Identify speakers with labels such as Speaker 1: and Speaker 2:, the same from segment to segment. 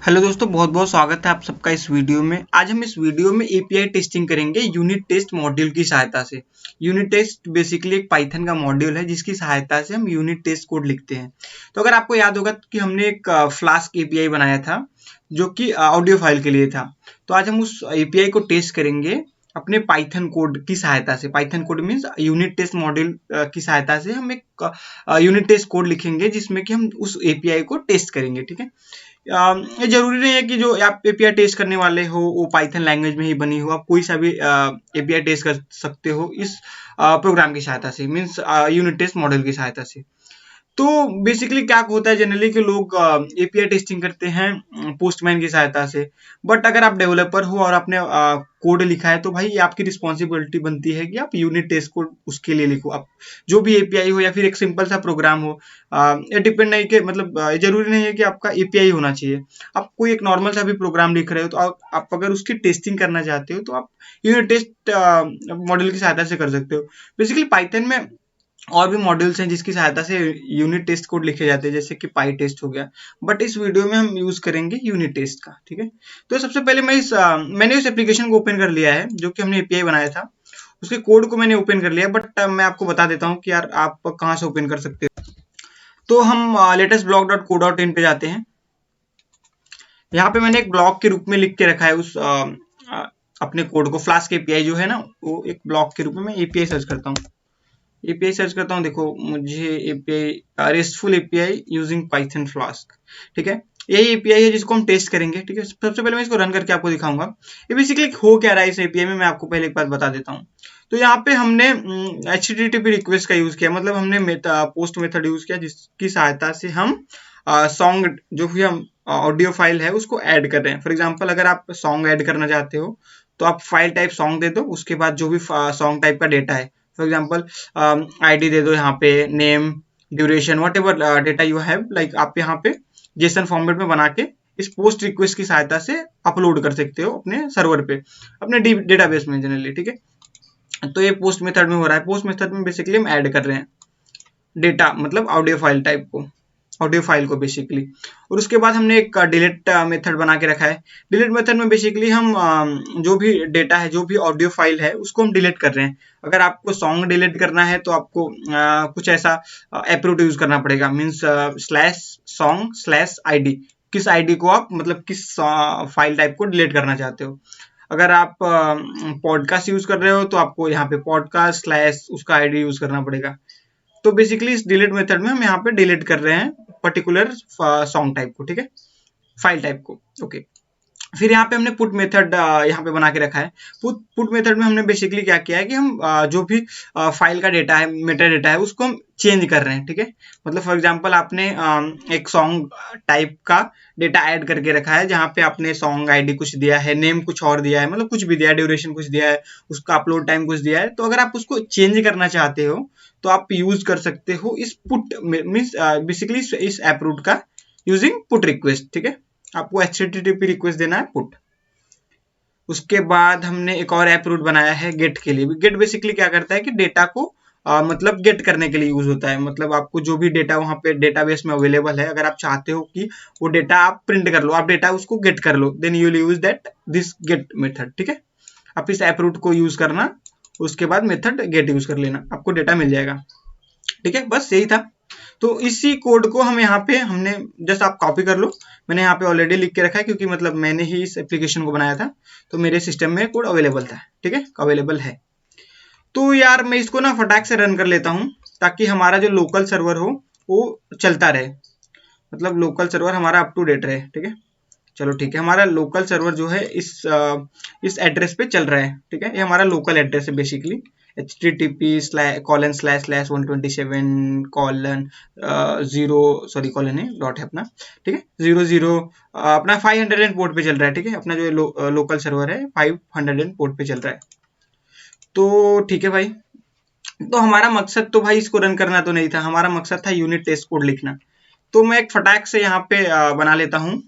Speaker 1: Hello दोस्तों, बहुत बहुत स्वागत है आप सबका इस वीडियो में। आज हम इस वीडियो में एपीआई टेस्टिंग करेंगे यूनिट टेस्ट मॉड्यूल की सहायता से। यूनिट टेस्ट बेसिकली एक पाइथन का मॉड्यूल है जिसकी सहायता से हम यूनिट टेस्ट कोड लिखते हैं। तो अगर आपको याद होगा कि हमने एक फ्लास्क एपीआई बनाया था जो कि ऑडियो फाइल के लिए था। तो आज हम उस एपीआई को टेस्ट करेंगे अपने पाइथन कोड की सहायता से। Python code means unit test module की सहायता से हम एक यूनिट टेस्ट कोड लिखेंगे जिसमें कि हम उस एपीआई को टेस्ट करेंगे। ठीक है, ये जरूरी नहीं है कि जो आप एपीआई टेस्ट करने वाले हो वो पाइथन लैंग्वेज में ही बनी हो। आप कोई सा भी एपीआई टेस्ट कर सकते हो इस प्रोग्राम की सहायता से, मीन्स यूनिट टेस्ट मॉडल की सहायता से। तो बेसिकली क्या होता है जनरली कि लोग एपीआई टेस्टिंग करते हैं पोस्टमैन की सहायता से। बट अगर आप डेवलपर हो और आपने कोड लिखा है तो भाई ये आपकी रिस्पॉन्सिबिलिटी बनती है कि आप यूनिट टेस्ट कोड उसके लिए लिखो। आप जो भी एपीआई हो या फिर एक सिंपल सा प्रोग्राम हो, ये डिपेंड नहीं कि मतलब जरूरी नहीं है कि आपका एपीआई होना चाहिए। आप कोई एक नॉर्मल सा भी प्रोग्राम लिख रहे हो तो आप अगर उसकी टेस्टिंग करना चाहते हो तो आप यूनिट टेस्ट मॉडल की सहायता से कर सकते हो। बेसिकली पाइथन में और भी मॉड्यूल्स हैं जिसकी सहायता से यूनिट टेस्ट कोड लिखे जाते हैं, जैसे कि पाई टेस्ट हो गया। बट इस वीडियो में हम यूज करेंगे यूनिट टेस्ट का। ठीक है, तो सबसे पहले मैंने उस एप्लीकेशन को ओपन कर लिया है जो कि हमने एपीआई बनाया था। उसके कोड को मैंने ओपन कर लिया, बट मैं आपको बता देता हूँ कि यार आप कहाँ से ओपन कर सकते हो। तो हम latest blog dot co dot in पे जाते हैं। यहाँ पे मैंने एक ब्लॉग के रूप में लिख के रखा है उस अपने कोड को। फ्लास्क एपीआई जो है ना, वो एक ब्लॉग के रूप में एपीआई सर्च करता हूँ। एपीआई सर्च करता हूँ, देखो मुझे API restful API using Python flask. ठीक है, यही एपीआई है जिसको हम टेस्ट करेंगे। ठीक है, सबसे पहले मैं इसको रन करके आपको दिखाऊंगा ये बेसिकली हो क्या रहा है इस एपीआई में। मैं आपको पहले एक बात बता देता हूँ। तो यहाँ पे हमने HTTP रिक्वेस्ट का यूज किया, मतलब हमने पोस्ट मेथड यूज किया जिसकी सहायता से हम सॉन्ग जो भी हम ऑडियो फाइल है उसको ऐड कर रहे हैं। फॉर एग्जाम्पल अगर आप सॉन्ग ऐड करना चाहते हो तो आप फाइल टाइप सॉन्ग दे दो, उसके बाद जो भी सॉन्ग टाइप का डेटा है, फॉर एग्जाम्पल आईडी दे दो, यहाँ पे name, duration, what ever data you have, like आप यहाँ पे जेसन फॉर्मेट में बना के इस पोस्ट रिक्वेस्ट की सहायता से अपलोड कर सकते हो अपने सर्वर पे, अपने डेटाबेस में जनरली। ठीक है, तो ये पोस्ट मेथड में हो रहा है। पोस्ट मेथड में बेसिकली हम ऐड कर रहे हैं डेटा, मतलब ऑडियो फाइल टाइप को, ऑडियो फाइल को बेसिकली। और उसके बाद हमने एक डिलीट मेथड बना के रखा है। डिलीट मेथड में बेसिकली हम जो भी डेटा है, जो भी ऑडियो फाइल है उसको हम डिलीट कर रहे हैं। अगर आपको सॉन्ग डिलीट करना है तो आपको कुछ ऐसा एप्रोट यूज करना पड़ेगा, मीन्स /song/id। किस आईडी को आप मतलब किस फाइल टाइप को डिलीट करना चाहते हो। अगर आप पॉडकास्ट यूज कर रहे हो तो आपको यहाँ पे पॉडकास्ट / उसका आईडी यूज करना पड़ेगा। तो बेसिकली इस डिलीट मेथड में हम यहाँ पे डिलीट कर रहे हैं पर्टिकुलर सॉन्ग टाइप को। ठीक है, फाइल टाइप को। ओके, फिर यहाँ पे हमने पुट मेथड यहाँ पे बना के रखा है। पुट मेथड में हमने बेसिकली क्या किया है कि हम जो भी फाइल का डेटा है, मेटा डेटा है, उसको हम चेंज कर रहे हैं। ठीक है, मतलब फॉर एग्जांपल आपने एक सॉन्ग टाइप का डेटा ऐड करके रखा है जहाँ पे आपने सॉन्ग आईडी कुछ दिया है, नेम कुछ और दिया है, मतलब कुछ भी दिया है, ड्यूरेशन कुछ दिया है, उसका अपलोड टाइम कुछ दिया है। तो अगर आप उसको चेंज करना चाहते हो तो आप यूज कर सकते हो इस पुट मीन्स बेसिकली इस एप्रूट का यूजिंग पुट रिक्वेस्ट। ठीक है, आपको HTTP रिक्वेस्ट देना है पुट। उसके बाद हमने एक और ऐप रूट बनाया है गेट के लिए। गेट बेसिकली क्या करता है कि डेटा को मतलब गेट करने के लिए यूज होता है। मतलब आपको जो भी डेटा वहां पे डेटाबेस में अवेलेबल है, अगर आप चाहते हो कि वो डेटा आप प्रिंट कर लो, आप डेटा उसको गेट कर लो, then you will use that this get method. ठीक है, आप इस ऐप रूट को यूज करना, उसके बाद मेथड गेट यूज कर लेना, आपको डेटा मिल जाएगा। ठीक है, बस यही था। तो इसी कोड को हम यहाँ पे हमने जस्ट आप कॉपी कर लो। मैंने यहाँ पे ऑलरेडी लिख के रखा है क्योंकि मतलब मैंने ही इस एप्लीकेशन को बनाया था, तो मेरे सिस्टम में कोड अवेलेबल था। ठीक है, अवेलेबल है। तो यार मैं इसको ना फटाक से रन कर लेता हूँ ताकि हमारा जो लोकल सर्वर हो वो चलता रहे, मतलब लोकल सर्वर हमारा अप टू डेट रहे। ठीक है, चलो ठीक है, हमारा लोकल सर्वर जो है इस एड्रेस पे चल रहा है। ठीक है, ये हमारा लोकल एड्रेस है बेसिकली, http://127:0 है, डॉट है अपना। ठीक है, 00 अपना 500 पोर्ट पे चल रहा है। ठीक है, अपना जो लोकल सर्वर है 500 पोर्ट पे चल रहा है। तो ठीक है भाई, तो हमारा मकसद तो भाई इसको रन करना तो नहीं था, हमारा मकसद था यूनिट टेस्ट कोड लिखना। तो मैं एक फटाक से यहाँ पे बना लेता हूँ,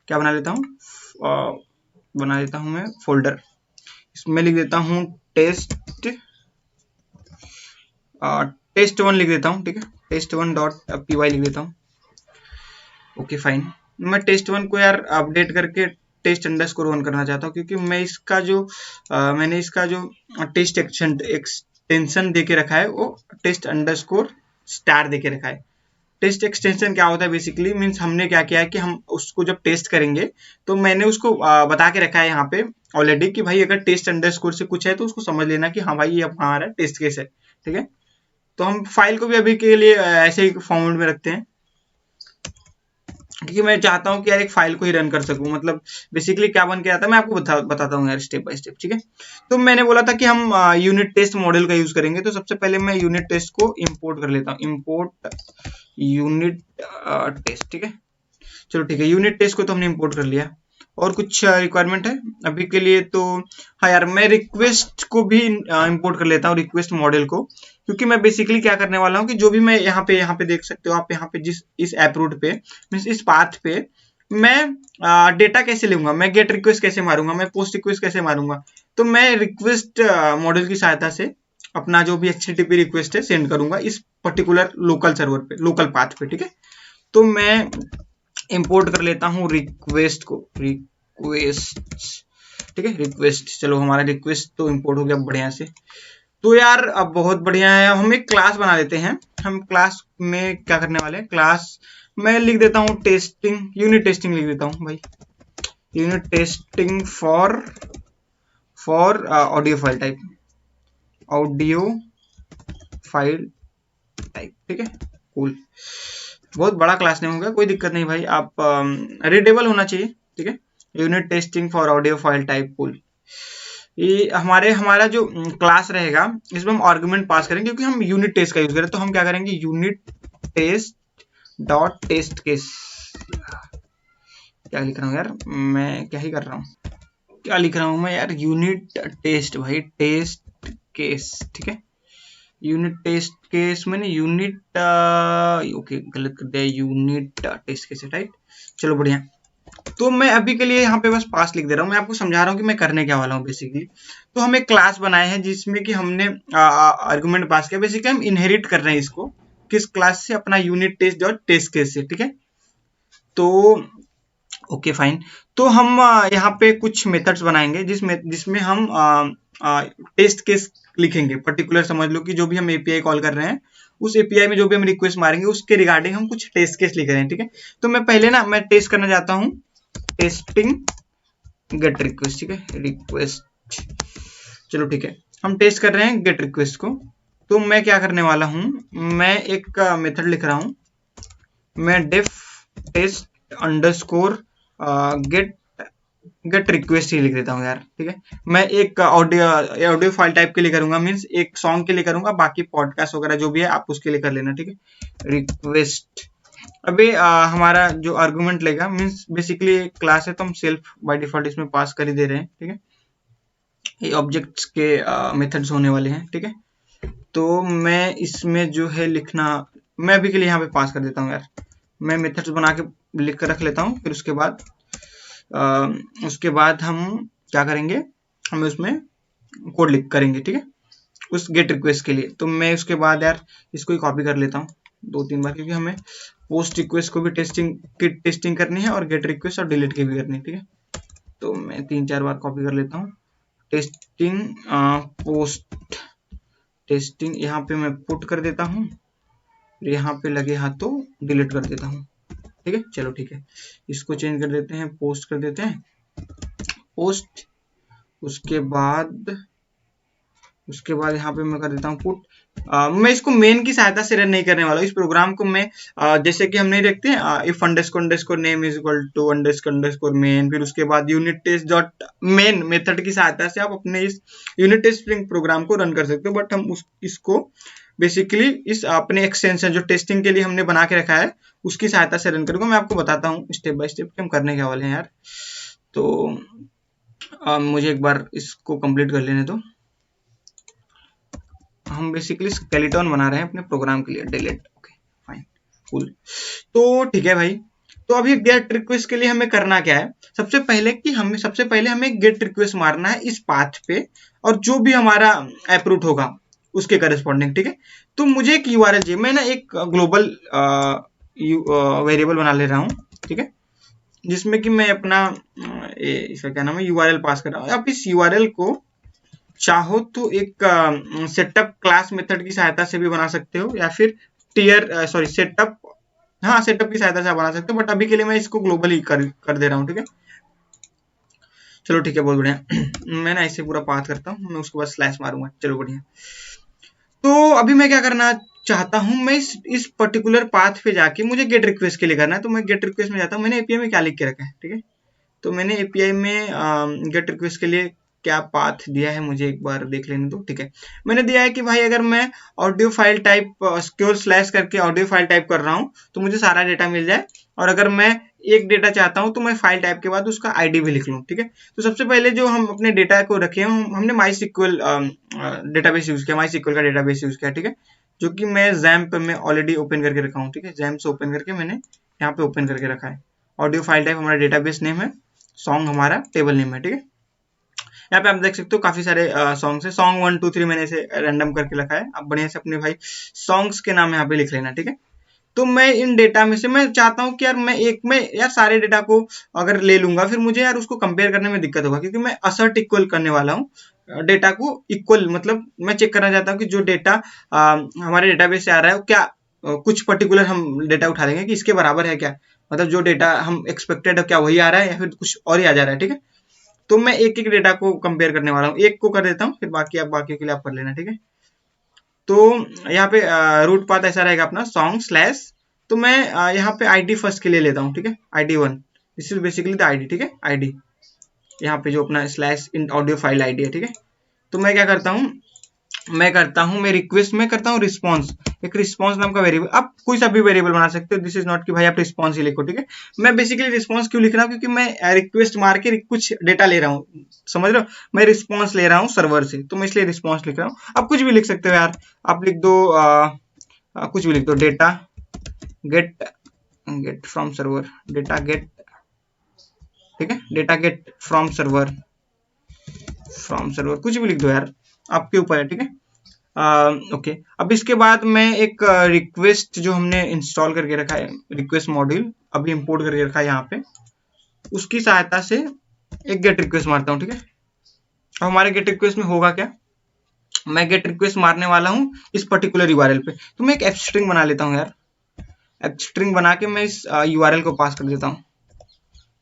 Speaker 1: क्या बना लेता हूँ, बना लेता हूँ मैं फोल्डर। इसमें लिख देता हूँ टेस्ट 1 लिख देता हूँ। ठीक है, test1.py लिख देता हूँ। ओके फाइन, मैं test1 को यार अपडेट करके test_1 करना चाहता हूँ, क्योंकि मैं इसका जो मैंने इसका जो टेस्ट एक्सटेंशन दे के रखा है वो test_star दे के रखा है। टेस्ट एक्सटेंशन क्या होता है बेसिकली, मीन्स हमने क्या किया है कि हम उसको जब टेस्ट करेंगे तो मैंने उसको बता के रखा है यहाँ पे ऑलरेडी कि भाई अगर test_score से कुछ है तो उसको समझ लेना कि हाँ भाई ये हमारा टेस्ट केस है, ठीक है। तो हम फाइल को भी अभी के लिए ऐसे ही फॉर्मेट में रखते हैं, क्योंकि मैं चाहता हूँ कि यार एक फाइल को ही रन कर सकूं। मतलब बेसिकली क्या बन के आता है मैं आपको बताता हूँ यार स्टेप बाय स्टेप, ठीक है। तो मैंने बोला था कि हम यूनिट टेस्ट मॉडल का यूज करेंगे, तो सबसे पहले मैं यूनिट टेस्ट को इंपोर्ट कर लेता हूँ, इंपोर्ट यूनिट टेस्ट, ठीक है। चलो ठीक है, यूनिट टेस्ट को तो हमने इंपोर्ट कर लिया। और कुछ रिक्वायरमेंट है अभी के लिए तो हाँ यार, मैं रिक्वेस्ट को भी इंपोर्ट कर लेता हूँ, रिक्वेस्ट मॉडल को, क्योंकि मैं बेसिकली क्या करने वाला हूँ कि जो भी मैं यहाँ पे देख सकते हो आप, यहाँ पे जिस इस ऐप रूट पे मीन्स इस पाथ पे मैं डेटा कैसे लूंगा, मैं गेट रिक्वेस्ट कैसे मारूंगा, मैं पोस्ट रिक्वेस्ट कैसे मारूंगा। तो मैं रिक्वेस्ट मॉडल की सहायता से अपना जो भी HTTP रिक्वेस्ट है सेंड करूंगा इस पर्टिकुलर लोकल सर्वर पे, लोकल पाथ पे, ठीक है। तो मैं इंपोर्ट कर लेता हूँ रिक्वेस्ट को, रिक्वेस्ट, ठीक है, रिक्वेस्ट। चलो हमारा रिक्वेस्ट तो इंपोर्ट हो गया बढ़िया से। तो यार अब बहुत बढ़िया है, हम एक क्लास बना लेते हैं। हम क्लास में क्या करने वाले हैं, क्लास मैं लिख देता हूँ टेस्टिंग, यूनिट टेस्टिंग लिख देता हूँ भाई, unit testing for audio file type, audio file type, ठीक है, कूल। बहुत बड़ा क्लास नेम होगा, कोई दिक्कत नहीं भाई, आप रीडेबल होना चाहिए, ठीक है। Unit testing for audio file type cool. ये हमारा जो क्लास रहेगा इसमें हम आर्गुमेंट पास करेंगे, क्योंकि हम यूनिट टेस्ट का यूज करें। तो हम क्या करेंगे, unit test dot test case, क्या लिख रहा हूँ यार मैं, क्या ही कर रहा हूँ, क्या लिख रहा हूँ मैं यार, यूनिट टेस्ट भाई, टेस्ट केस, ठीक है। यूनिट टेस्ट केस मैंने यूनिट ओके गलत कर दिया, यूनिट टेस्ट केस, राइट। चलो बढ़िया। तो मैं अभी के लिए यहाँ पे बस पास लिख दे रहा हूँ, मैं आपको समझा रहा हूँ कि मैं करने क्या वाला हूँ बेसिकली। तो हम एक क्लास बनाए हैं जिसमें कि हमने आर्गुमेंट पास किया, बेसिकली हम इनहेरिट कर रहे हैं इसको किस क्लास से, अपना unit test dot test case से, ठीक है। तो ओके फाइन। तो हम यहाँ पे कुछ मेथड्स बनाएंगे जिसमें हम टेस्ट केस लिखेंगे, पर्टिकुलर समझ लो कि जो भी हम एपीआई कॉल कर रहे हैं उस एपीआई में जो भी हम रिक्वेस्ट मारेंगे उसके रिगार्डिंग हम कुछ टेस्ट केस लिख रहे हैं, ठीक है। तो मैं पहले ना मैं टेस्ट करना चाहता हूँ टेस्टिंग गेट रिक्वेस्ट, ठीक है, रिक्वेस्ट। चलो ठीक है, हम टेस्ट कर रहे हैं गेट रिक्वेस्ट को। तो मैं क्या करने वाला हूँ, मैं एक मेथड लिख रहा हूँ, मैं def test underscore get get request ही लिख देता हूँ यार, ठीक है। मैं एक ऑडियो फाइल टाइप के लिए करूंगा, मीन्स एक सॉन्ग के लिए करूंगा, बाकी पॉडकास्ट वगैरह जो भी है आप उसके लिए कर लेना, ठीक है। रिक्वेस्ट अभी हमारा जो आर्गुमेंट लेगा, मीन्स बेसिकली क्लास है तो हम सेल्फ बाय डिफॉल्ट इसमें पास कर ही दे रहे हैं, ठीक है। ये ऑब्जेक्ट्स के मेथड्स होने वाले हैं, ठीक है। तो मैं इसमें जो है लिखना, मैं अभी के लिए यहाँ पे पास कर देता हूँ यार, मैं मेथड्स बना के लिख कर रख लेता हूँ। फिर उसके बाद हम क्या करेंगे, हम उसमें कोड लिख करेंगे, ठीक है, उस गेट रिक्वेस्ट के लिए। तो मैं उसके बाद यार इसको ही कॉपी कर लेता हूँ 2-3 बार, क्योंकि हमें पोस्ट रिक्वेस्ट को भी टेस्टिंग करनी है और गेट रिक्वेस्ट और डिलीट की भी करनी है, ठीक है। तो मैं 3-4 बार कॉपी कर लेता हूँ, टेस्टिंग पोस्ट टेस्टिंग, यहाँ पे मैं पुट कर देता हूँ, यहाँ पे लगे हाथों डिलीट कर देता हूँ, ठीक है। चलो ठीक है, इसको चेंज कर देते हैं, पोस्ट कर देते हैं, पोस्ट। उसके बाद यहाँ पे मैं कर देता हूँ पुट। मैं इसको मेन की सहायता से रन नहीं करने वाला हूँ, इस प्रोग्राम को मैं जैसे कि हम नहीं रखते हैं if underscore name is equal to underscore main, फिर उसके बाद unit test dot main method की सहायता से आप अपने इस यूनिट टेस्टिंग प्रोग्राम को रन कर सकते हो। बट हम इसको बेसिकली इस अपने एक्सटेंशन जो टेस्टिंग के लिए हमने बना के रखा है उसकी सहायता से रन करूंगा। मैं आपको बताता हूँ स्टेप बाय स्टेप कि हम करने क्या वाले हैं यार। तो मुझे एक बार इसको कंप्लीट कर लेने दो। हम बेसिकली स्केलेटन बना रहे हैं अपने प्रोग्राम के लिए, डिलीट, ओके फाइन कूल। तो ठीक है भाई, तो अभी गेट रिक्वेस्ट के लिए हमें करना क्या है, सबसे पहले हमें गेट रिक्वेस्ट मारना है इस पाथ पे, और जो भी हमारा अप्रूव होगा उसके करस्पॉन्डिंग, ठीक है। तो मुझे एक यूआरएल चाहिए, मैं ना एक ग्लोबल वेरिएबल बना ले रहा हूँ, ठीक है। जिसमें कि मैं अपना इसका क्या नाम है यूआरएल पास कर रहा हूँ। आप इस यूआरएल को चाहो तो एक सेटअप क्लास मेथड की सहायता से भी बना सकते हो, या फिर सेटअप, हाँ सेटअप की सहायता से आप बना सकते हो, बट अभी के लिए मैं इसको ग्लोबल ही कर दे रहा हूँ। ठीक है, चलो ठीक है, बहुत बढ़िया। मैं ना ऐसे पूरा पाथ करता हूँ, मैं उसके बाद स्लैश मारूंगा। चलो बढ़िया। तो अभी मैं क्या करना चाहता हूँ, मैं इस पर्टिकुलर पाथ पे जाके मुझे गेट रिक्वेस्ट के लिए करना है, तो मैं गेट रिक्वेस्ट में जाता हूँ। मैंने एपीआई में क्या लिख के रखा है, ठीक है, तो मैंने एपीआई में गेट रिक्वेस्ट के लिए क्या पाथ दिया है मुझे एक बार देख लेने दो। ठीक है, मैंने दिया है कि भाई अगर मैं audio file type secure slash करके ऑडियो फाइल टाइप कर रहा हूँ तो मुझे सारा डेटा मिल जाए, और अगर मैं एक डेटा चाहता हूँ तो मैं फाइल टाइप के बाद उसका आईडी भी लिख लूँ। ठीक है, तो सबसे पहले जो हम अपने डेटा को रखे हैं, हमने माई सिक्वल डेटाबेस यूज किया, माई सिक्वल का डेटाबेस यूज किया। ठीक है, जो कि मैं जैम्प में ऑलरेडी ओपन करके रखा हूँ। ठीक है, जैम्प से ओपन करके मैंने यहाँ पे ओपन करके रखा है। ऑडियो फाइल टाइप हमारा डेटाबेस नेम है, सॉन्ग हमारा टेबल नेम है। ठीक है, यहाँ पे आप देख सकते हो काफी सारे सॉन्ग्स है, सॉन्ग 1 2 3 मैंने इसे रैंडम करके रखा है। आप बढ़िया से अपने भाई सॉन्ग्स के नाम यहाँ पे लिख लेना। ठीक है, तो मैं इन डेटा में से मैं चाहता हूँ कि यार मैं एक में यार सारे डेटा को अगर ले लूंगा, फिर मुझे यार उसको कंपेयर करने में दिक्कत होगा, क्योंकि मैं असर्ट इक्वल करने वाला हूँ डेटा को इक्वल, मतलब मैं चेक करना चाहता हूँ कि जो डेटा हमारे डेटाबेस से आ रहा है वो क्या कुछ पर्टिकुलर हम डेटा उठा लेंगे कि इसके बराबर है क्या, मतलब जो डेटा हम एक्सपेक्टेड है क्या वही आ रहा है या फिर कुछ और ही आ जा रहा है। ठीक है, तो मैं एक एक डेटा को कंपेयर करने वाला हूँ, एक को कर देता हूँ, फिर बाकी के लिए आप कर लेना। ठीक है, तो यहाँ पे रूट पाथ ऐसा रहेगा अपना सॉन्ग स्लैश, तो मैं यहाँ पे आईडी फर्स्ट के लिए लेता हूँ। ठीक है, ID 1, this is basically the ID. ठीक है, आईडी यहाँ पे जो अपना स्लैश इन ऑडियो फाइल आईडी है। ठीक है, तो मैं क्या करता हूँ, मैं रिक्वेस्ट में करता हूँ रिस्पॉन्स, एक रिस्पॉन्स नाम का वेरिएबल, आप कोई सा भी वेरिएबल बना सकते हो। दिस इज नॉट कि भाई आप रिस्पॉन्स ही लिखो। ठीक है, मैं बेसिकली रिस्पॉन्स क्यों लिख रहा हूँ, क्योंकि मैं रिक्वेस्ट मार के कुछ डेटा ले रहा हूँ, समझ रहे हो, मैं रिस्पॉन्स ले रहा हूँ सर्वर से, तो मैं इसलिए रिस्पॉन्स लिख रहा हूँ। आप कुछ भी लिख सकते हो यार, आप लिख दो कुछ भी लिख दो, data gate gate from server, data gate, ठीक है, डेटा गेट फ्रॉम सर्वर कुछ भी लिख दो यार, आपके ऊपर है। ठीक है, ओके, अब इसके बाद मैं एक रिक्वेस्ट जो हमने इंस्टॉल करके रखा है, रिक्वेस्ट मॉड्यूल अभी इंपोर्ट करके रखा है यहाँ पे, उसकी सहायता से एक गेट रिक्वेस्ट मारता हूँ। ठीक है, अब हमारे गेट रिक्वेस्ट में होगा क्या, मैं गेट रिक्वेस्ट मारने वाला हूँ इस पर्टिकुलर यूआरएल पे, तो मैं एक एफ स्ट्रिंग बना लेता हूँ यार, एफ स्ट्रिंग बना के मैं इस यूआरएल को पास कर देता हूँ,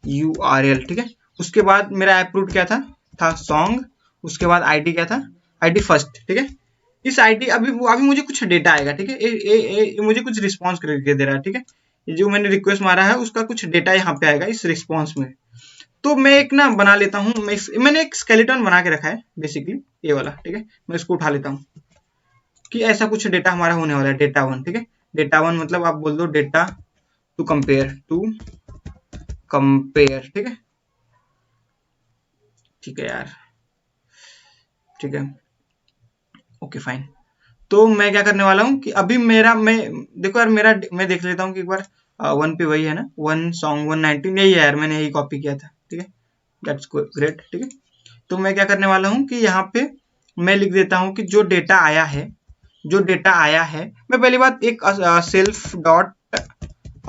Speaker 1: यूआरएल। ठीक है, उसके बाद मेरा ऐप रूट क्या था सॉन्ग, उसके बाद आईडी क्या था, आईडी फर्स्ट। ठीक है, इस आईडी अभी मुझे कुछ डेटा आएगा। ठीक है, मुझे कुछ रिस्पॉन्स करके दे रहा है। ठीक है, जो मैंने रिक्वेस्ट मारा है उसका कुछ डेटा यहाँ पे आएगा इस रिस्पॉन्स में, तो मैं एक ना बना लेता हूँ, मैंने एक स्केलेटन बना के रखा है बेसिकली ये वाला। ठीक है, मैं इसको उठा लेता हूँ कि ऐसा कुछ डेटा हमारा होने वाला है, डेटा 1। ठीक है, डेटा 1 मतलब आप बोल दो डेटा टू कंपेयर ठीक है, ठीक है यार, ठीक है, ओके फाइन। तो मैं क्या करने वाला हूँ कि अभी मैं देखो यार मैं देख लेता हूँ कि एक बार 1 पे वही है ना, 1 सॉन्ग 119 यही है यार, मैंने यही कॉपी किया था। ठीक है, दैट्स ग्रेट। ठीक है, तो मैं क्या करने वाला हूँ कि यहाँ पे मैं लिख देता हूँ कि जो डेटा आया है, मैं पहली बात एक सेल्फ डॉट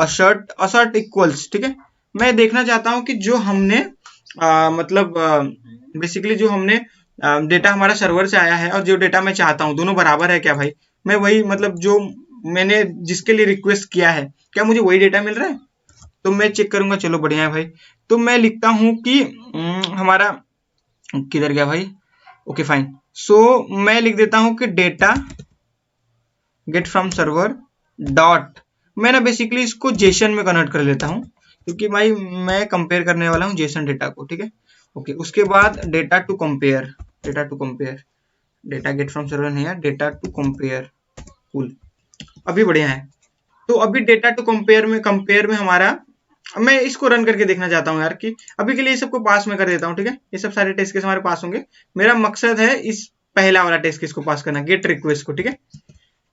Speaker 1: असर्ट इक्वल्स। ठीक है, मैं देखना चाहता हूँ कि जो हमने मतलब बेसिकली जो हमने डेटा हमारा सर्वर से आया है और जो डेटा मैं चाहता हूँ दोनों बराबर है क्या भाई, मैं वही मतलब जो मैंने जिसके लिए रिक्वेस्ट किया है क्या मुझे वही डेटा मिल रहा है, तो मैं चेक करूंगा। चलो बढ़िया है भाई, तो मैं लिखता हूँ कि हमारा किधर गया भाई, ओके फाइन। सो मैं लिख देता हूँ कि data get from server dot, मैं ना बेसिकली इसको जेसन में कन्वर्ट कर लेता हूँ, क्योंकि भाई मैं कंपेयर करने वाला हूँ जेसन डेटा को। ठीक है, ओके, उसके बाद data to compare data get from server नहीं है, डेटा टू कंपेयर, कूल, अभी बढ़िया है। तो अभी डेटा टू कंपेयर में हमारा, मैं इसको रन करके देखना चाहता हूँ यार कि अभी के लिए सबको पास में कर देता हूँ। ठीक है, ये सब सारे टेस्ट केस हमारे पास होंगे, मेरा मकसद है इस पहला वाला टेस्ट केस को पास करना, गेट रिक्वेस्ट को। ठीक है,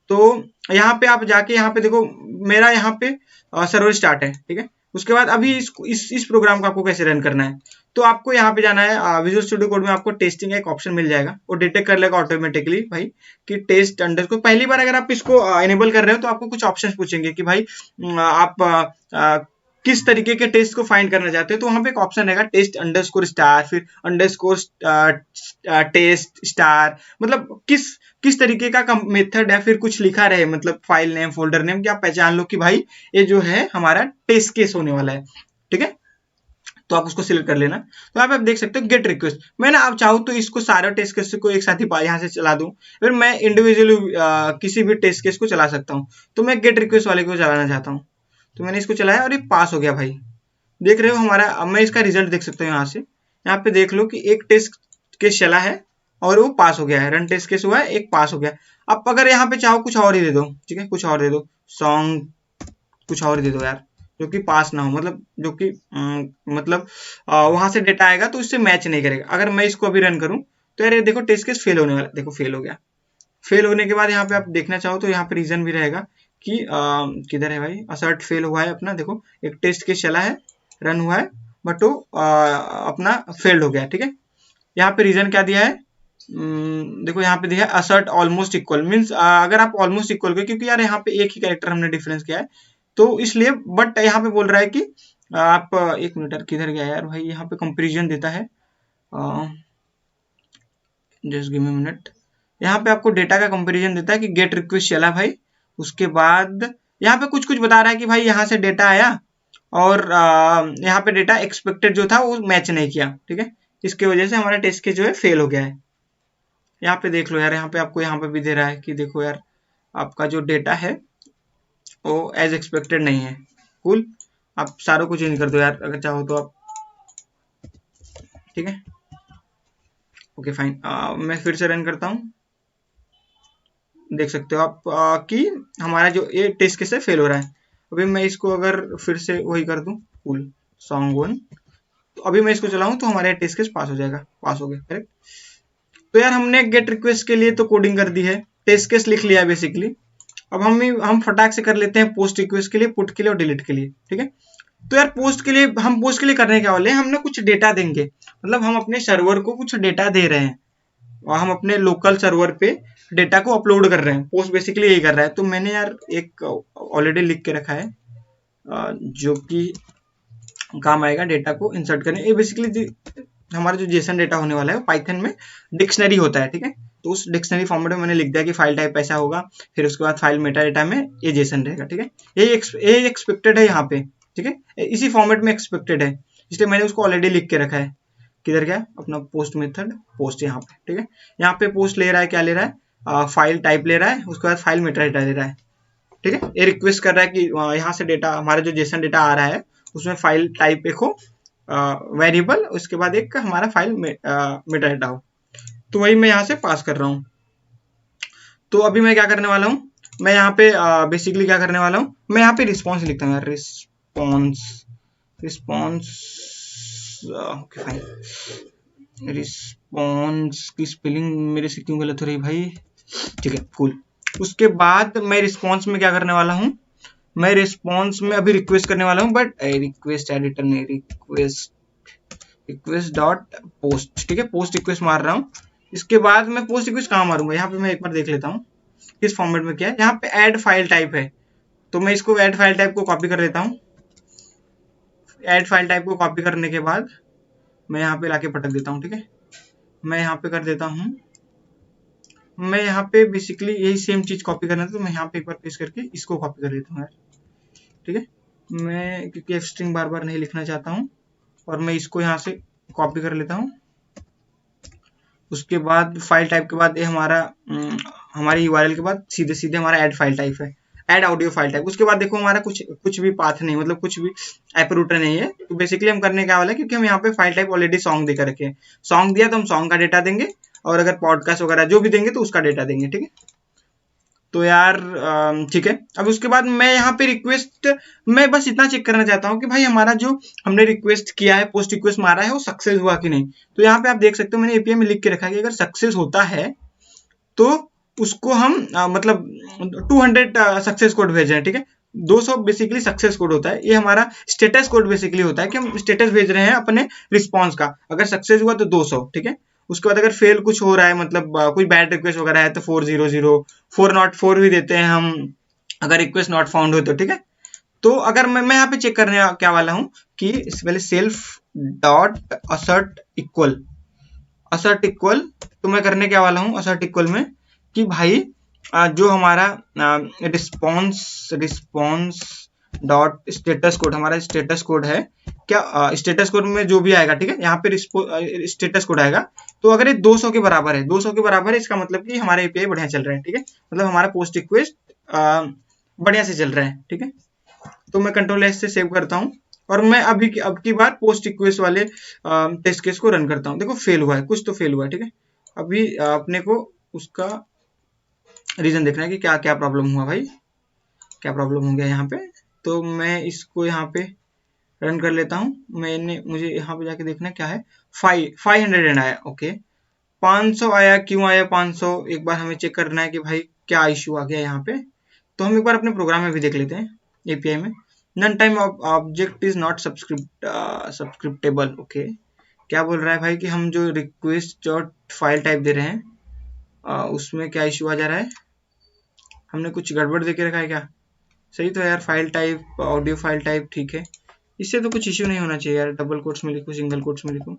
Speaker 1: तो यहाँ पे आप जाके यहाँ पे देखो मेरा यहाँ पे सर्वर स्टार्ट है। ठीक है, उसके बाद अभी इस प्रोग्राम को आपको कैसे रन करना है, तो आपको यहाँ पे जाना है विजुअल स्टूडियो कोड में, आपको टेस्टिंग एक ऑप्शन मिल जाएगा, वो डिटेक्ट कर लेगा ऑटोमेटिकली भाई कि टेस्ट अंडर को, पहली बार अगर आप इसको इनेबल कर रहे हो तो आपको कुछ ऑप्शंस पूछेंगे कि भाई आप किस तरीके के टेस्ट को फाइंड करना चाहते हो, तो वहां पे एक ऑप्शन रहेगा टेस्ट अंडरस्कोर स्टार, फिर अंडरस्कोर टेस्ट स्टार, मतलब किस तरीके का मेथड है, फिर कुछ लिखा रहे मतलब फाइल नेम फोल्डर नेम, कि आप पहचान लो कि भाई ये जो है हमारा टेस्ट केस होने वाला है। ठीक है, तो आप उसको सिलेक्ट कर लेना। तो यहाँ पे आप देख सकते हो गेट रिक्वेस्ट, मैं ना आप चाहूँ तो इसको सारे टेस्ट केस को एक साथ ही यहाँ से चला दूं, फिर मैं इंडिविजुअली किसी भी टेस्ट केस को चला सकता हूँ। तो मैं गेट रिक्वेस्ट वाले को चलाना चाहता हूँ, तो मैंने इसको चलाया और ये पास हो गया भाई। देख रहे हो हमारा, अब मैं इसका रिजल्ट देख सकता हूँ यहाँ से। यहाँ पे देख लो कि एक टेस्ट केस चला है और वो पास हो गया है, रन टेस्ट केस हुआ है, एक पास हो गया। अब अगर यहाँ पे चाहो कुछ और ही दे दो, ठीक है, कुछ और दे दो, सॉन्ग कुछ और दे दो यार, जो कि पास ना हो, मतलब जो कि मतलब वहां से डेटा आएगा तो उससे मैच नहीं करेगा। अगर मैं इसको अभी रन करूं तो यार ये देखो टेस्ट केस फेल होने वाला, देखो फेल हो गया। फेल होने के बाद यहाँ पे आप देखना चाहो तो यहाँ पे रीजन भी रहेगा कि किधर है भाई, असर्ट फेल हुआ है अपना, देखो एक टेस्ट केस चला है, रन हुआ है, बट वो अपना फेल्ड हो गया। ठीक है, यहाँ पे रीजन क्या दिया है, देखो यहाँ पे दिया है असर्ट ऑलमोस्ट इक्वल, मीन्स अगर आप ऑलमोस्ट इक्वल के, क्योंकि यार यहाँ पे एक ही कैरेक्टर हमने डिफरेंस किया है तो इसलिए, बट यहाँ पे बोल रहा है कि आप एक मिनट किधर गया यार भाई, यहाँ पे कंपेरिजन देता है, जस्ट गिव मी मिनट, यहाँ पे आपको डेटा का कंपेरिजन देता है कि गेट रिक्वेस्ट चला भाई, उसके बाद यहाँ पे कुछ कुछ बता रहा है कि भाई यहाँ से डेटा आया और यहाँ पे डेटा एक्सपेक्टेड जो था वो मैच नहीं किया। ठीक है, इसकी वजह से हमारा टेस्ट केस जो है फेल हो गया है। यहाँ पे देख लो यार, यहाँ पे आपको यहाँ पे भी दे रहा है कि देखो यार आपका जो डेटा है वो एज एक्सपेक्टेड नहीं है। कूल, आप सारों को चेंज कर दो यार अगर चाहो तो आप। ठीक है, ओके फाइन, मैं फिर से रन करता हूँ। देख सकते हो आप कि हमारा जो ये टेस्ट केस है फेल हो रहा है। अभी मैं इसको अगर फिर से वही कर दूं, कूल सॉन्ग वन, तो अभी मैं इसको चलाऊं तो हमारा टेस्ट केस पास हो जाएगा, पास हो गया करेक्ट। तो यार हमने गेट रिक्वेस्ट के लिए तो कोडिंग कर दी है, टेस्ट केस लिख लिया बेसिकली। अब हम फटाक से कर लेते हैं पोस्ट रिक्वेस्ट के लिए, पुट के लिए और डिलीट के लिए। ठीक है, तो यार पोस्ट के लिए, हम पोस्ट के लिए करने क्या वाले हैं, हमने कुछ डेटा देंगे, मतलब हम अपने सर्वर को कुछ डेटा दे रहे हैं और हम अपने लोकल सर्वर पे डेटा को अपलोड कर रहे हैं। पोस्ट बेसिकली यही कर रहा है। तो मैंने यार एक ऑलरेडी लिख के रखा है जो कि काम आएगा डेटा को इंसर्ट करने। ये बेसिकली हमारा जो जेसन डेटा होने वाला है पाइथन में डिक्शनरी होता है। ठीक है, तो उस डिक्शनरी फॉर्मेट में मैंने लिख दिया कि फाइल टाइप ऐसा होगा, फिर उसके बाद फाइल मेटा डेटा में ये जेसन रहेगा। ठीक है, यही एक्सपेक्टेड है यहाँ पे। ठीक है, इसी फॉर्मेट में एक्सपेक्टेड है, इसलिए मैंने उसको ऑलरेडी लिख के रखा है। किधर गया अपना पोस्ट मेथड, पोस्ट यहाँ पे। ठीक है, यहाँ पे पोस्ट ले रहा है, क्या ले रहा है, फाइल टाइप ले रहा है, उसके बाद फाइल मेटा डेटा ले रहा है। ठीक है, ये रिक्वेस्ट कर रहा है कि यहाँ से डेटा, हमारा जो जेसन डेटा आ रहा है उसमें फाइल टाइप एक हो वेरिएबल, उसके बाद एक हमारा फाइल मेटा डेटा हो। तो वही मैं यहाँ से पास कर रहा हूँ। तो अभी मैं क्या करने वाला हूँ, मैं यहाँ पे बेसिकली क्या करने वाला हूँ, मैं यहाँ पे रिस्पॉन्स लिखता हूँ यार, रिस्पॉन्स ओके फाइन। रिस्पॉन्स की स्पेलिंग मेरे से क्यों गलत हो रही भाई। ठीक है कूल, उसके बाद मैं रिस्पॉन्स में क्या करने वाला हूँ, मैं रिस्पॉन्स में अभी रिक्वेस्ट करने वाला हूँ, बट रिक्वेस्ट एडिटर नहीं, रिक्वेस्ट डॉट पोस्ट। ठीक है, पोस्ट रिक्वेस्ट मार रहा हूँ। इसके बाद मैं पोस्ट रिक्वेस्ट कहाँ मारूंगा, यहाँ पे मैं एक बार देख लेता हूँ किस फॉर्मेट में क्या है। यहाँ पे ऐड फाइल टाइप है, तो मैं इसको ऐड फाइल टाइप को कॉपी कर लेता हूँ। ऐड फाइल टाइप को कॉपी करने के बाद मैं यहाँ पे लाके पटक देता हूँ। ठीक है, मैं यहाँ पे कर देता हूँ, मैं यहाँ पे बेसिकली यही सेम चीज कॉपी करना था, तो मैं यहाँ पे एक बार पेस्ट करके इसको कॉपी कर लेता हूँ यार। ठीक है, मैं क्योंकि एफ स्ट्रिंग बार बार नहीं लिखना चाहता हूँ, और मैं इसको यहाँ से कॉपी कर लेता हूँ। उसके बाद फाइल टाइप के बाद ये हमारी यूआरएल के बाद सीधे सीधे हमारा ऐड फाइल टाइप है, ऐड ऑडियो फाइल टाइप। उसके बाद देखो हमारा कुछ भी पाथ नहीं, मतलब कुछ भी ऐप रूटर नहीं है। तो बेसिकली हम करने क्या वाला है, क्योंकि हम यहाँ पे फाइल टाइप ऑलरेडी सॉन्ग देकर रखे हैं, सॉन्ग दिया तो हम सॉन्ग का डेटा देंगे, और अगर पॉडकास्ट वगैरह जो भी देंगे तो उसका डेटा देंगे। ठीक है, तो यार ठीक है। अब उसके बाद मैं यहाँ पे रिक्वेस्ट, मैं बस इतना चेक करना चाहता हूँ कि भाई हमारा जो हमने रिक्वेस्ट किया है, पोस्ट रिक्वेस्ट मारा है, वो सक्सेस हुआ कि नहीं। तो यहाँ पे आप देख सकते हो मैंने एपीआई में लिख के रखा है कि अगर सक्सेस होता है तो उसको हम मतलब 200 सक्सेस कोड भेज रहे हैं। ठीक है, 200 बेसिकली सक्सेस कोड होता है, ये हमारा स्टेटस कोड बेसिकली होता है कि हम स्टेटस भेज रहे हैं अपने रिस्पॉन्स का। अगर सक्सेस हुआ तो 200। ठीक है, उसके बाद अगर फेल कुछ हो रहा है, मतलब कोई बैड रिक्वेस्ट वगैरह है तो 400, 404 भी देते हैं हम, अगर रिक्वेस्ट नॉट फाउंड हो तो। ठीक है, तो अगर मैं यहाँ पे चेक करने क्या वाला हूँ कि इससे पहले सेल्फ डॉट असर्ट इक्वल, तो मैं करने क्या वाला हूँ असर्ट इक्वल में कि भाई जो हमारा रिस्पॉन्स डॉट स्टेटस कोड, हमारा स्टेटस कोड है क्या, स्टेटस कोड में जो भी आएगा, ठीक है, यहाँ पे स्टेटस कोड आएगा, तो अगर ये 200 के बराबर है, 200 के बराबर है, इसका मतलब कि हमारा एपीआई बढ़िया चल रहा है, ठीक है, मतलब हमारा पोस्ट रिक्वेस्ट बढ़िया से चल रहा है, ठीक है। तो मैं कंट्रोल एस से सेव करता हूँ और मैं अब की बार पोस्ट रिक्वेस्ट वाले टेस्ट केस को रन करता हूँ। देखो फेल हुआ है, कुछ तो फेल हुआ है, ठीक है। अभी अपने को उसका रीजन देखना है कि क्या क्या प्रॉब्लम हुआ भाई, क्या प्रॉब्लम हो गया यहाँ पे। तो मैं इसको यहाँ पे रन कर लेता हूँ। मुझे यहाँ पे जाके देखना क्या है, 500 आया, ओके। 500 आया, क्यों आया 500, एक बार हमें चेक करना है कि भाई क्या इश्यू आ गया यहाँ पे। तो हम एक बार अपने प्रोग्राम में भी देख लेते हैं, एपीआई में। None type object is not subscriptable, okay. क्या बोल रहा है भाई कि हम जो रिक्वेस्ट डॉट फाइल टाइप दे रहे हैं उसमें क्या इश्यू आ जा रहा है, हमने कुछ गड़बड़ दे के रखा है क्या? सही तो यार, file type audio file type ठीक है, इससे तो कुछ इश्यू नहीं होना चाहिए यार। डबल कोट्स में लिखूँ, सिंगल कोट्स में लिखूँ,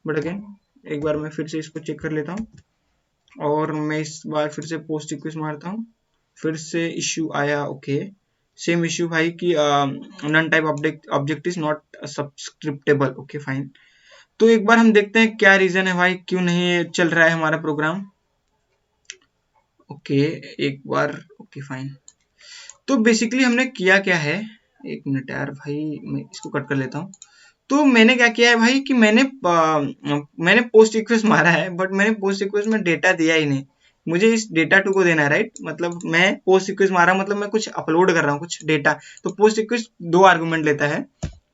Speaker 1: बट अगेन एक बार मैं फिर से इसको चेक कर लेता हूँ और मैं इस बार फिर से पोस्ट रिक्वेस्ट मारता हूँ, फिर से इश्यू आया, ओके। सेम इश्यू भाई कि none type object is not subscriptable, okay fine. तो एक बार हम देखते हैं क्या रीजन है भाई, क्यों नहीं चल रहा है हमारा प्रोग्राम, ओके। एक बार ओके फाइन। तो बेसिकली हमने किया क्या है, एक मिनट यार भाई, मैं इसको कट कर लेता हूँ। तो मैंने क्या किया है भाई कि मैंने पोस्ट रिक्वेस्ट मारा है, बट मैंने पोस्ट रिक्वेस्ट में डेटा दिया ही नहीं। मुझे इस डेटा टू को देना है, राइट। मतलब मैं पोस्ट रिक्वेस्ट मारा, मतलब मैं कुछ अपलोड कर रहा हूँ, कुछ डेटा। तो पोस्ट रिक्वेस्ट 2 आर्गुमेंट लेता है।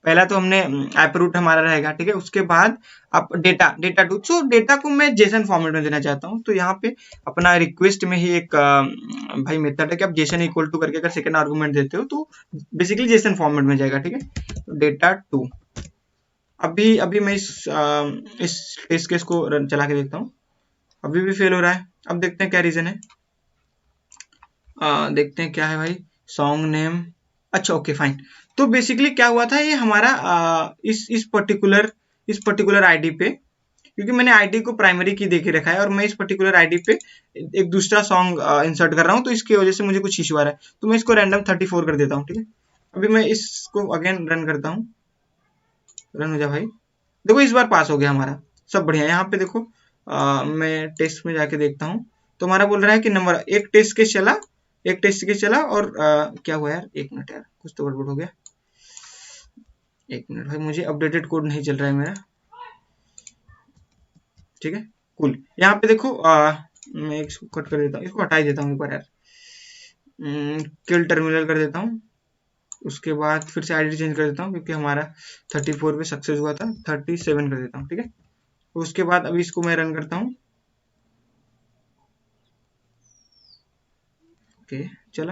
Speaker 1: पहला तो हमने ऐप रूट हमारा रहेगा, ठीक है। उसके बाद आप डेटा टू, तो डेटा को मैं जेसन फॉर्मेट में देना चाहता हूँ। तो यहाँ पे अपना रिक्वेस्ट में ही एक भाई मेथड है कि आप जेसन इक्वल टू करके अगर सेकंड आर्गुमेंट देते हो तो बेसिकली जेसन फॉर्मेट में जाएगा, ठीक है। तो डेटा टू, अभी मैं इस टेस्ट केस को चला के देखता हूँ, अभी भी फेल हो रहा है। अब देखते हैं क्या रीजन है, देखते हैं क्या है भाई। सॉन्ग नेम, अच्छा ओके फाइन। तो बेसिकली क्या हुआ था, ये हमारा इस पर्टिकुलर आईडी पे, क्योंकि मैंने आईडी को प्राइमरी की देके रखा है और मैं इस पर्टिकुलर आईडी पे एक दूसरा सॉन्ग इंसर्ट कर रहा हूँ, तो इसकी वजह से मुझे कुछ इशू आ रहा है। तो मैं इसको रैंडम 34 कर देता हूँ, ठीक है। अभी मैं इसको अगेन रन करता हूँ, रन हो जा भाई। देखो इस बार पास हो गया हमारा, सब बढ़िया। यहाँ पे देखो मैं टेस्ट में जाके देखता हूँ, तो हमारा बोल रहा है कि नंबर एक टेस्ट केस चला और क्या हुआ यार, एक मिनट यार, कुछ तो गड़बड़ हो गया। एक मिनट भाई, मुझे अपडेटेड कोड नहीं चल रहा है मेरा, ठीक है कूल। यहाँ पे देखो मैं इसको कट कर देता हूँ, इसको हटा ही देता हूँ एक बार यार, किल टर्मिनल कर देता हूँ। उसके बाद फिर से आईडी चेंज कर देता हूँ, क्योंकि हमारा 34 पे सक्सेस हुआ था, 37 कर देता हूँ, ठीक है। उसके बाद अभी इसको मैं रन करता हूँ, ओके चल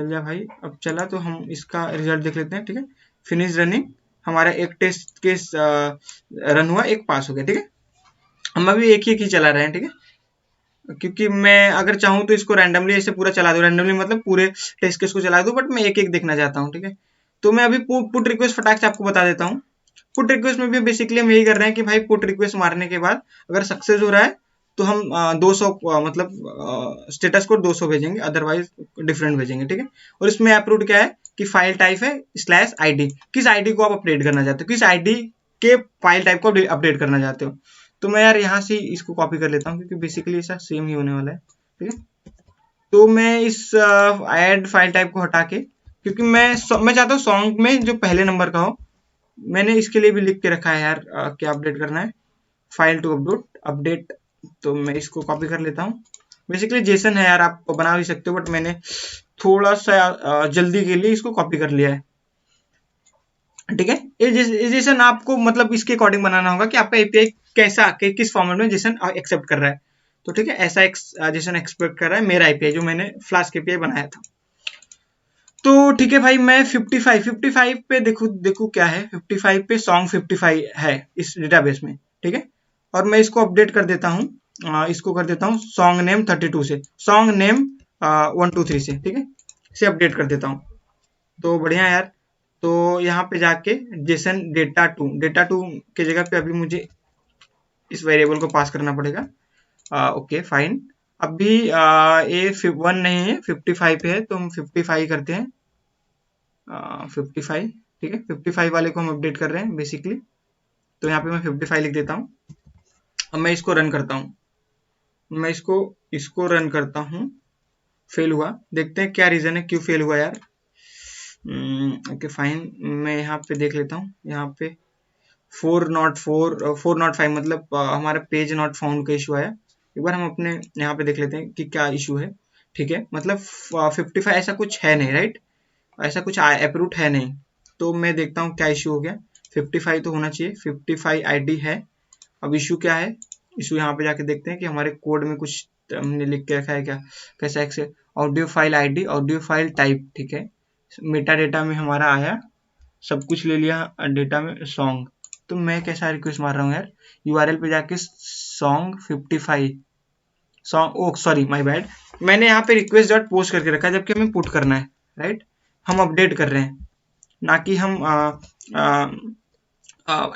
Speaker 1: जा भाई। अब चला तो हम इसका रिजल्ट देख लेते हैं, ठीक है। फिनिश रनिंग, हमारा एक टेस्ट केस रन हुआ, एक पास हो गया, ठीक है। हम अभी एक ही चला रहे हैं, ठीक है, क्योंकि मैं अगर चाहूँ तो इसको रैंडमली ऐसे पूरा चला दूँ, रैंडमली मतलब पूरे टेस्ट केस को चला दूँ, बट मैं एक एक देखना चाहता हूँ, ठीक है। तो मैं अभी पुट रिक्वेस्ट फटाक से आपको बता देता हूँ। पुट रिक्वेस्ट में भी बेसिकली हम यही कर रहे हैं कि भाई पुट रिक्वेस्ट मारने के बाद अगर सक्सेस हो रहा है तो हम 200 मतलब स्टेटस कोड 200 भेजेंगे, अदरवाइज डिफरेंट भेजेंगे, ठीक है। और इसमें अप्रूव क्या है कि फाइल टाइप है /id, किस आईडी को आप अपडेट करना चाहते हो, किस आईडी के फाइल टाइप को अपडेट करना चाहते हो। तो मैं यार यहाँ से इसको कॉपी कर लेता हूँ, क्योंकि बेसिकली ऐसा सेम ही होने वाला है, ठीक है। तो मैं इस ऐड फाइल टाइप को हटा के, क्योंकि मैं चाहता हूँ सॉन्ग में जो पहले नंबर का हो, मैंने इसके लिए भी लिख के रखा है यार क्या अपडेट करना है, फाइल टू अपडेट। तो मैं इसको कॉपी कर लेता हूँ। बेसिकली जेसन है यार, आप बना भी सकते हो, बट मैंने थोड़ा सा जल्दी के लिए इसको कॉपी कर लिया है, ठीक है। ये जेसन आपको मतलब इसके अकॉर्डिंग बनाना होगा कि आपका एपीआई कैसा किस फॉर्मेट में जेसन एक्सेप्ट कर रहा है। तो ठीक है, ऐसा जेसन एक्सपेक्ट कर रहा है मेरा एपीआई जो मैंने फ्लास्क एपीआई बनाया था। तो ठीक है भाई, मैं 55 पे देखू क्या है। 55 पे सॉन्ग 55 है इस डेटाबेस में, ठीक है। और मैं इसको अपडेट कर देता हूँ, इसको कर देता हूँ सॉन्ग नेम 32 से, सॉन्ग नेम 123 से, ठीक है, इसे अपडेट कर देता हूँ। तो बढ़िया यार। तो यहाँ पे जाके जेसन डेटा टू के जगह पे अभी मुझे इस वेरिएबल को पास करना पड़ेगा। Okay fine. अभी ये 1 नहीं है 55 पे है, तो हम 55 करते हैं। 55 ठीक है, 55 वाले को हम अपडेट कर रहे हैं बेसिकली। तो यहाँ पे मैं 55 लिख देता हूँ। अब मैं इसको रन करता हूँ, मैं इसको रन करता हूँ। फेल हुआ, देखते हैं क्या रीजन है, क्यों फेल हुआ यार। ओके फाइन, मैं यहाँ पे देख लेता हूँ। यहाँ पे 405 मतलब हमारा पेज नॉट फाउंड का इशू आया। एक बार हम अपने यहाँ पे देख लेते हैं कि क्या इशू है। ठीक है, मतलब 55 ऐसा कुछ है नहीं, राइट, ऐसा कुछ अप्रूव्ड है नहीं। तो मैं देखता हूँ क्या इशू हो गया। 55 तो होना चाहिए, 55 आईडी है। अब इशू क्या है, इशू यहाँ पे जाके देखते हैं कि हमारे कोड में कुछ हमने लिख के रखा है क्या, कैसा access audio file ID, audio file type. ठीक है, मेटा डेटा में हमारा आया, सब कुछ ले लिया डेटा में सॉन्ग। तो मैं कैसा रिक्वेस्ट मार रहा हूँ यार, यूआरएल पे जाके song 55 song, oh sorry my bad, मैंने यहाँ पे रिक्वेस्ट डॉट पोस्ट करके रखा है, जबकि हमें पुट करना है, राइट। हम अपडेट कर रहे हैं, ना कि हम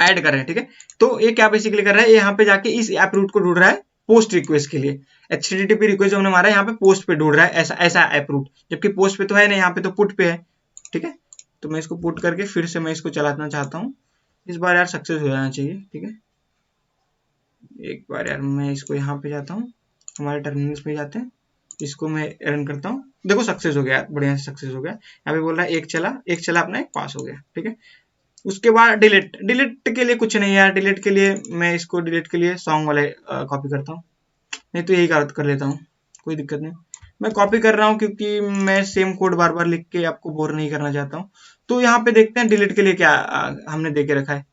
Speaker 1: ऐड कर रहे हैं। ठीक है, तो ये क्या बेसिकली कर रहा है, यहाँ पे जाके इस ऐप रूट को ढूंढ रहा है पोस्ट रिक्वेस्ट के लिए। HTTP रिक्वेस्ट जो हमने मारा है यहाँ पे पोस्ट पे ढूंढ रहा है, ऐसा ऐप रूट, जबकि पोस्ट पे तो है नहीं, यहाँ पे तो पुट पे है। ठीक है, तो मैं इसको पुट करके फिर से मैं इसको चलाना चाहता हूँ। इस बार यार सक्सेस हो जाना चाहिए। ठीक है, एक बार यार मैं इसको यहाँ पे जाता हूँ, हमारे टर्मिनल्स पे जाते हैं, इसको मैं रन करता हूँ। देखो सक्सेस हो गया, बढ़िया से सक्सेस हो गया। यहाँ पे बोल रहा है एक चला अपना, एक पास हो गया। ठीक है, उसके बाद डिलीट के लिए कुछ नहीं है यार। डिलीट के लिए मैं इसको डिलीट के लिए सॉन्ग वाले कॉपी करता हूँ, नहीं तो यही कर लेता हूँ, कोई दिक्कत नहीं। मैं कॉपी कर रहा हूँ क्योंकि मैं सेम कोड बार बार लिख के आपको बोर नहीं करना चाहता हूँ। तो यहाँ पे देखते हैं डिलीट के लिए क्या हमने दे के रखा है।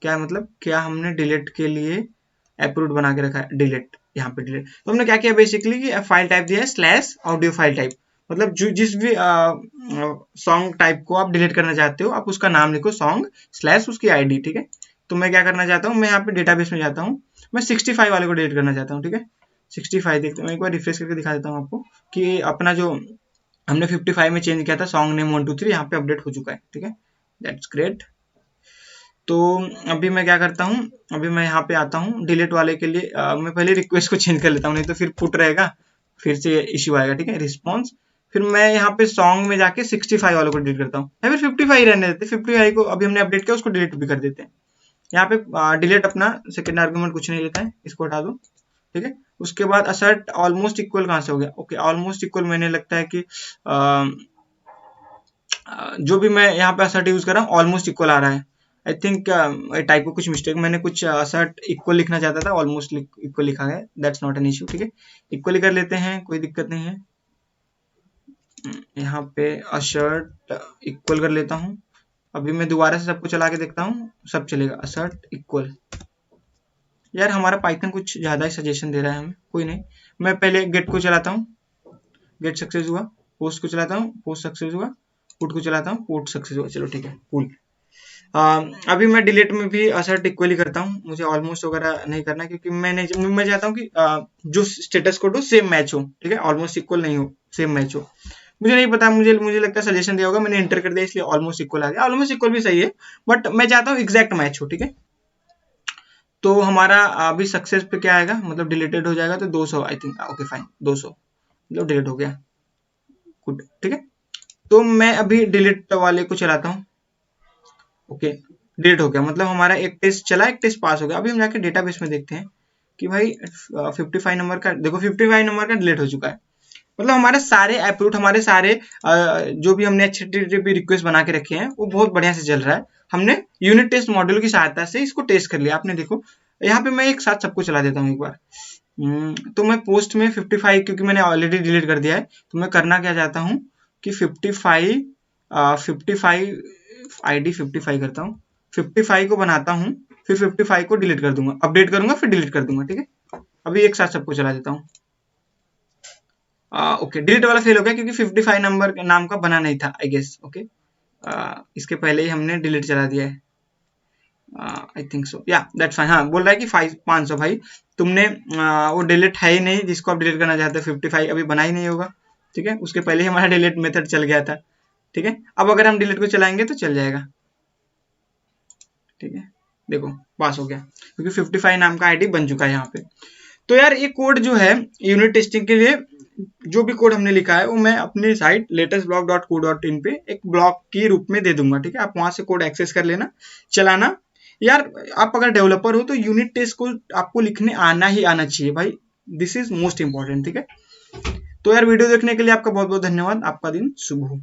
Speaker 1: क्या मतलब, क्या हमने डिलीट के लिए अप्रूव्ड बना के रखा है। डिलीट, यहाँ पे डिलीट, तो हमने क्या किया बेसिकली कि फाइल टाइप दिया है स्लैश ऑडियो फाइल टाइप, मतलब जो जिस भी सॉन्ग टाइप को आप डिलीट करना चाहते हो, आप उसका नाम लिखो सॉन्ग स्लैश उसकी आईडी। ठीक है, तो मैं क्या करना चाहता हूँ, मैं यहाँ पे डेटाबेस में जाता हूँ, मैं 65 वाले को डिलीट करना चाहता हूँ। ठीक है, 65 देखते हैं, मैं एक बार रिफ्रेश करके दिखा देता हूँ आपको कि अपना जो हमने 55 में चेंज किया था सॉन्ग नेम 1 2 3 यहाँ पे अपडेट हो चुका है। ठीक है, दैट्स ग्रेट। तो अभी मैं क्या करता हूँ, अभी मैं यहाँ पे आता हूँ डिलीट वाले के लिए। मैं पहले रिक्वेस्ट को चेंज कर लेता हूँ, नहीं तो फिर पुट रहेगा, फिर से इश्यू आएगा। ठीक है, रिस्पॉन्स, फिर मैं यहाँ पे सॉन्ग में जाके 65 वालों को डिलीट करता हूँ, या फिर 55 रहने देते। 55 को अभी हमने अपडेट किया, उसको डिलीट भी कर देते हैं। यहाँ पे डिलीट अपना सेकेंड आर्गुमेंट कुछ नहीं लेता है, इसको हटा दो। ठीक है, उसके बाद असर्ट ऑलमोस्ट इक्वल कहाँ से हो गया। ओके, ऑलमोस्ट इक्वल मैंने लगता है कि जो भी मैं यहाँ पे असर्ट यूज कर रहा हूँ ऑलमोस्ट इक्वल आ रहा है। आई थिंक टाइप को कुछ मिस्टेक, मैंने कुछ असर्ट इक्वल लिखना चाहता था, ऑलमोस्ट इक्वल लिखा है, दैट्स नॉट एन इश्यू। ठीक है, इक्वली कर लेते हैं, कोई दिक्कत नहीं है। यहाँ पे असर्ट इक्वल कर लेता हूँ। अभी मैं दोबारा से सबको चला के देखता हूँ, सब चलेगा। असर्ट इक्वल, यार हमारा पाइथन कुछ ज्यादा ही सजेशन दे रहा है हमें, कोई नहीं। मैं पहले गेट को चलाता हूँ, गेट सक्सेस हुआ। पोस्ट को चलाता हूँ, पोस्ट सक्सेस हुआ। पुट को चलाता हूँ, पुट सक्सेस हुआ। चलो ठीक है, कूल। अभी मैं डिलीट में भी असर्ट इक्वली करता हूँ, मुझे ऑलमोस्ट वगैरह नहीं करना, क्योंकि मैं चाहता हूँ कि जो स्टेटस कोड हो सेम मैच हो। ठीक है, ऑलमोस्ट इक्वल नहीं हो, सेम मैच हो। मुझे नहीं पता, मुझे लगता है सजेशन दिया होगा, मैंने एंटर कर दिया इसलिए ऑलमोस्ट इक्वल आ गया। ऑलमोस्ट इक्वल भी सही है, बट मैं चाहता हूँ एग्जैक्ट मैच हो। ठीक है, तो हमारा अभी सक्सेस पे क्या आएगा, मतलब डिलीटेड हो जाएगा तो 200 आई थिंक। ओके फाइन, 200 मतलब डिलीट हो गया। गुड, ठीक है, तो मैं अभी डिलीट वाले को चलाता हूँ। ओके, डिलीट हो गया, मतलब हमारा एक टेस्ट चला, एक टेस्ट पास हो गया। अभी हम जाके डेटाबेस में देखते हैं कि भाई 55 नंबर का, देखो 55 नंबर का डिलीट हो चुका है। मतलब हमारे सारे अप्रूव, हमारे सारे जो भी हमने HTTP रिक्वेस्ट बना के रखे हैं वो बहुत बढ़िया से चल रहा है। हमने यूनिट टेस्ट मॉड्यूल की सहायता से इसको टेस्ट कर लिया। आपने देखो यहाँ पे मैं एक साथ सबको चला देता हूँ एक बार। तो मैं पोस्ट में 55, क्योंकि मैंने ऑलरेडी डिलीट कर दिया है, तो मैं करना क्या चाहता हूँ कि 55 आईडी 55 करता हूँ, 55 को बनाता हूँ, फिर 55 को डिलीट कर दूंगा, अपडेट करूंगा, फिर डिलीट कर दूंगा। ठीक है, अभी एक साथ सबको चला देता हूँ। ओके, डिलीट वाला फेल हो गया क्योंकि 55 नंबर नाम का बना नहीं था आई गेस। ओके, इसके पहले ही हमने डिलीट चला दिया है, आई थिंक सो, या दैट्स फाइन। हाँ, बोल रहा है कि 500 भाई तुमने वो डिलीट है ही नहीं जिसको आप डिलीट करना चाहते हो, 55 अभी बना ही नहीं होगा। ठीक है, उसके पहले ही हमारा डिलीट मेथड चल गया था, ठीक है। अब अगर हम डिलीट को चलाएंगे तो चल जाएगा, ठीक है। देखो पास हो गया क्योंकि 55 नाम का आईडी बन चुका है यहाँ पे। तो यार ये कोड जो है यूनिट टेस्टिंग के लिए, जो भी कोड हमने लिखा है वो मैं अपनी साइट latestblog.co.in पे एक ब्लॉग के रूप में दे दूंगा, ठीक है। आप वहां से कोड एक्सेस कर लेना, चलाना। यार आप अगर डेवलपर हो तो यूनिट टेस्ट को आपको लिखने आना ही आना चाहिए भाई, दिस इज मोस्ट इंपॉर्टेंट, ठीक है। तो यार वीडियो देखने के लिए आपका बहुत बहुत धन्यवाद, आपका दिन शुभ हो।